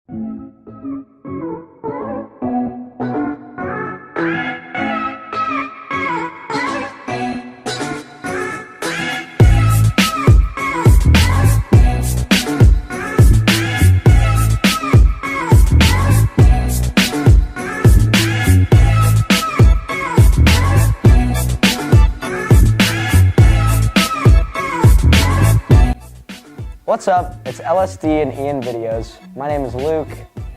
What's up? It's LSD and Ian Videos. My name is Luke.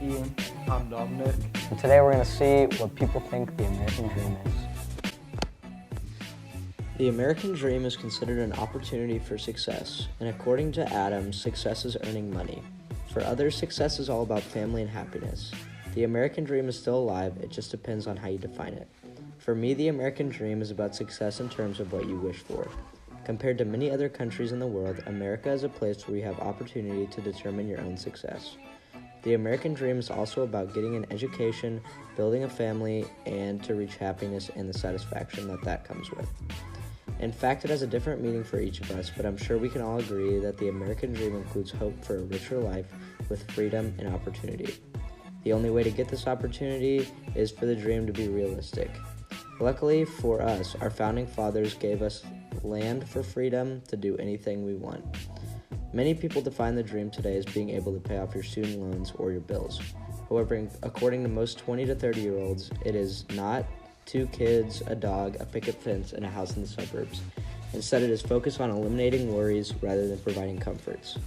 Ian, I'm Dominic. And today we're going to see what people think the American dream is. The American dream is considered an opportunity for success, and according to Adams, success is earning money. For others, success is all about family and happiness. The American dream is still alive, it just depends on how you define it. For me, the American dream is about success in terms of what you wish for. Compared to many other countries in the world, America is a place where you have opportunity to determine your own success. The American dream is also about getting an education, building a family, and to reach happiness and the satisfaction that comes with. In fact, it has a different meaning for each of us, but I'm sure we can all agree that the American dream includes hope for a richer life with freedom and opportunity. The only way to get this opportunity is for the dream to be realistic. Luckily for us, our founding fathers gave us land for freedom to do anything we want. Many people define the dream today as being able to pay off your student loans or your bills. However, according to most 20 to 30-year-olds, it is not 2 kids, a dog, a picket fence, and a house in the suburbs. Instead, it is focused on eliminating worries rather than providing comforts.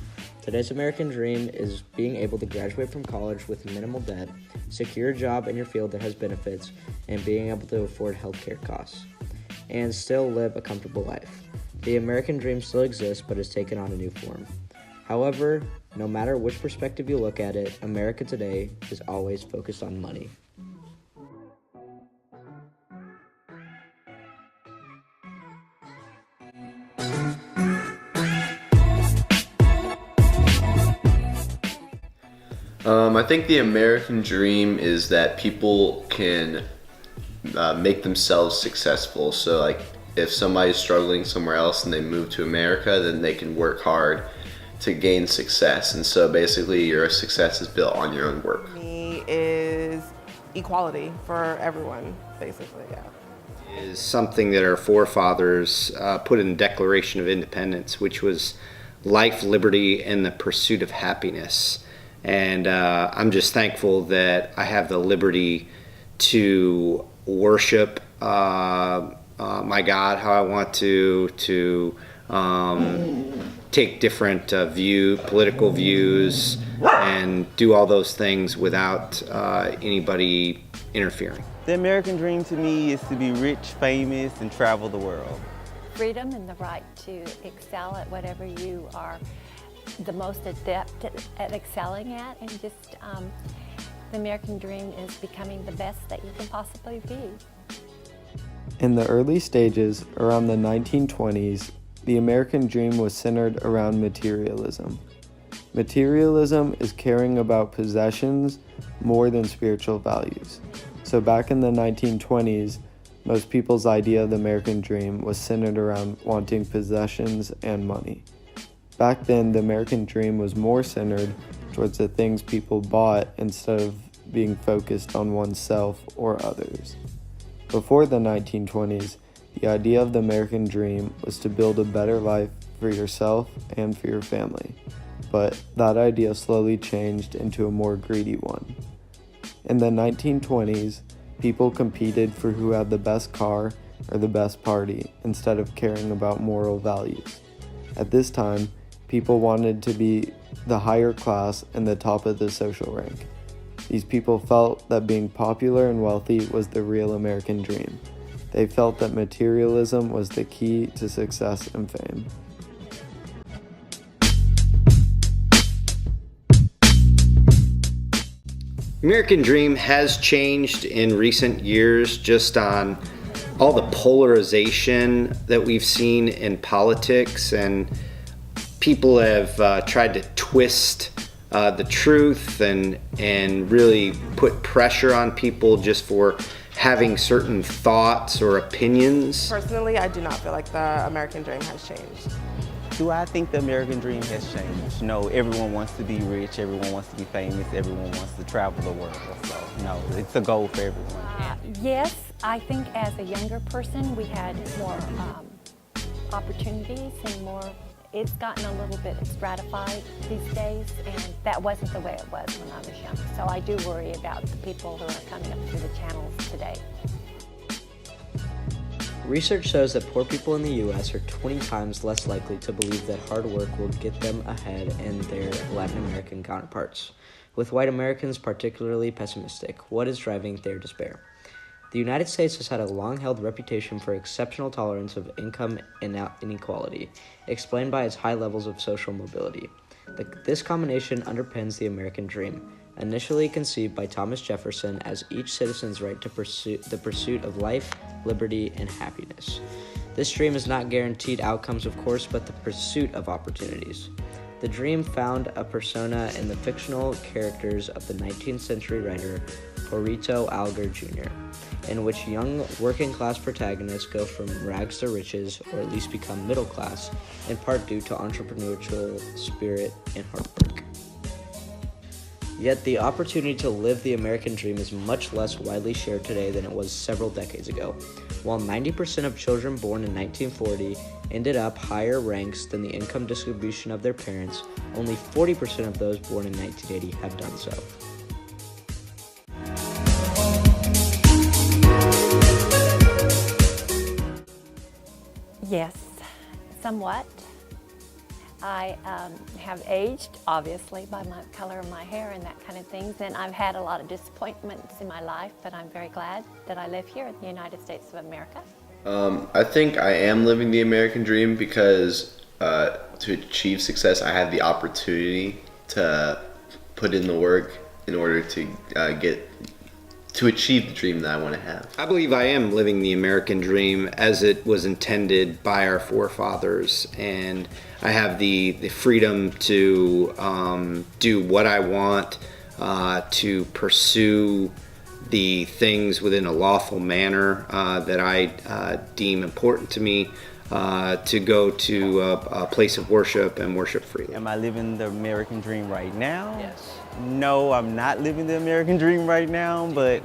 Today's American dream is being able to graduate from college with minimal debt, secure a job in your field that has benefits, and being able to afford healthcare costs, and still live a comfortable life. The American dream still exists, but has taken on a new form. However, no matter which perspective you look at it, America today is always focused on money. I think the American dream is that people can make themselves successful. So like if somebody's struggling somewhere else and they move to America, then they can work hard to gain success. And so basically your success is built on your own work. Me is equality for everyone, basically, yeah. Is something that our forefathers put in the Declaration of Independence, which was life, liberty, and the pursuit of happiness. And I'm just thankful that I have the liberty to worship my God how I want to take different political views, and do all those things without anybody interfering. The American dream to me is to be rich, famous, and travel the world. Freedom and the right to excel at whatever you are the most adept at excelling at, and just the American dream is becoming the best that you can possibly be. In the early stages, around the 1920s, the American dream was centered around materialism. Materialism is caring about possessions more than spiritual values. So back in the 1920s, most people's idea of the American dream was centered around wanting possessions and money. Back then, the American dream was more centered towards the things people bought instead of being focused on oneself or others. Before the 1920s, the idea of the American dream was to build a better life for yourself and for your family, but that idea slowly changed into a more greedy one. In the 1920s, people competed for who had the best car or the best party instead of caring about moral values. At this time, people wanted to be the higher class and the top of the social rank. These people felt that being popular and wealthy was the real American dream. They felt that materialism was the key to success and fame. American dream has changed in recent years just on all the polarization that we've seen in politics, and people have tried to twist the truth and really put pressure on people just for having certain thoughts or opinions. Personally, I do not feel like the American dream has changed. Do I think the American dream has changed? No, everyone wants to be rich, everyone wants to be famous, everyone wants to travel the world. So, no, it's a goal for everyone. Yes, I think as a younger person, we had more opportunities and more. It's gotten a little bit stratified these days, and that wasn't the way it was when I was young. So I do worry about the people who are coming up through the channels today. Research shows that poor people in the U.S. are 20 times less likely to believe that hard work will get them ahead in their Latin American counterparts, with white Americans particularly pessimistic. What is driving their despair? The United States has had a long-held reputation for exceptional tolerance of income inequality, explained by its high levels of social mobility. This combination underpins the American dream, initially conceived by Thomas Jefferson as each citizen's right to pursue the pursuit of life, liberty, and happiness. This dream is not guaranteed outcomes, of course, but the pursuit of opportunities. The dream found a persona in the fictional characters of the 19th century writer Horatio Alger Jr., in which young working-class protagonists go from rags to riches, or at least become middle class, in part due to entrepreneurial spirit and hard work. Yet the opportunity to live the American dream is much less widely shared today than it was several decades ago. While 90% of children born in 1940 ended up higher ranks than the income distribution of their parents, only 40% of those born in 1980 have done so. Yes, somewhat. I have aged, obviously, by my color of my hair and that kind of things, and I've had a lot of disappointments in my life, but I'm very glad that I live here in the United States of America. I think I am living the American dream because to achieve success, I have the opportunity to put in the work in order to achieve the dream that I want to have. I believe I am living the American dream as it was intended by our forefathers, and I have the freedom to do what I want, to pursue the things within a lawful manner that I deem important to me, to go to a place of worship and worship freely. Am I living the American dream right now? Yes. No, I'm not living the American dream right now, but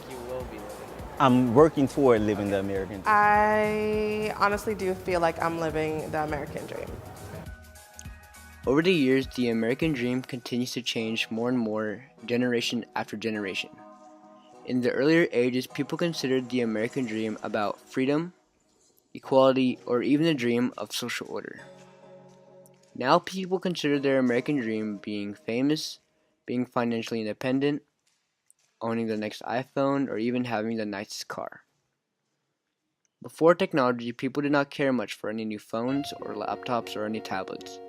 I'm working toward living the American dream. I honestly do feel like I'm living the American dream. Over the years, the American dream continues to change more and more, generation after generation. In the earlier ages, people considered the American dream about freedom, equality, or even a dream of social order. Now people consider their American dream being famous, being financially independent, owning the next iPhone, or even having the nicest car. Before technology, people did not care much for any new phones or laptops or any tablets.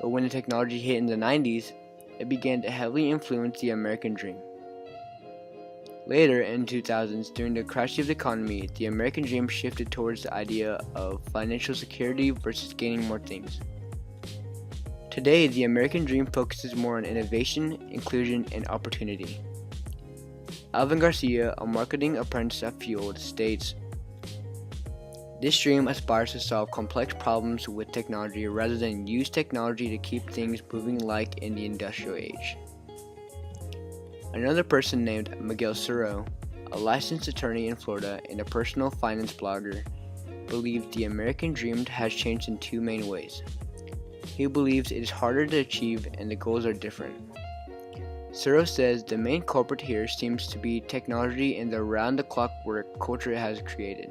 But when the technology hit in the 90s, it began to heavily influence the American dream. Later, in 2000s, during the crash of the economy, the American dream shifted towards the idea of financial security versus gaining more things. Today, the American dream focuses more on innovation, inclusion, and opportunity. Alvin Garcia, a marketing apprentice at Fueled, states, "This dream aspires to solve complex problems with technology rather than use technology to keep things moving like in the industrial age." Another person named Miguel Suro, a licensed attorney in Florida and a personal finance blogger, believed the American dream has changed in two main ways. He believes it is harder to achieve and the goals are different. Suro says the main culprit here seems to be technology and the round-the-clock work culture it has created.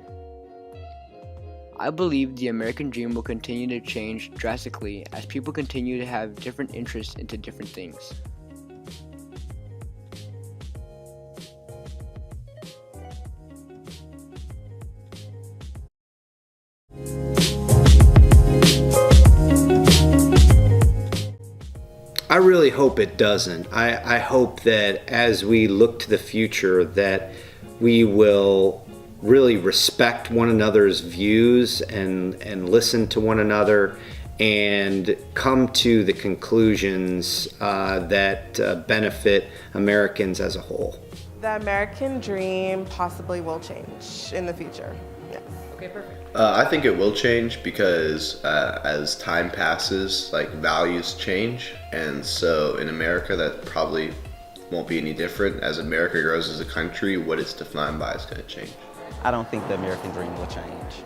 I believe the American dream will continue to change drastically as people continue to have different interests into different things. I really hope it doesn't. I hope that as we look to the future that we will really respect one another's views and listen to one another and come to the conclusions that benefit Americans as a whole. The American dream possibly will change in the future, yes. Okay, perfect. I think it will change because as time passes, like values change, and so in America that probably won't be any different. As America grows as a country, what it's defined by is going to change. I don't think the American dream will change.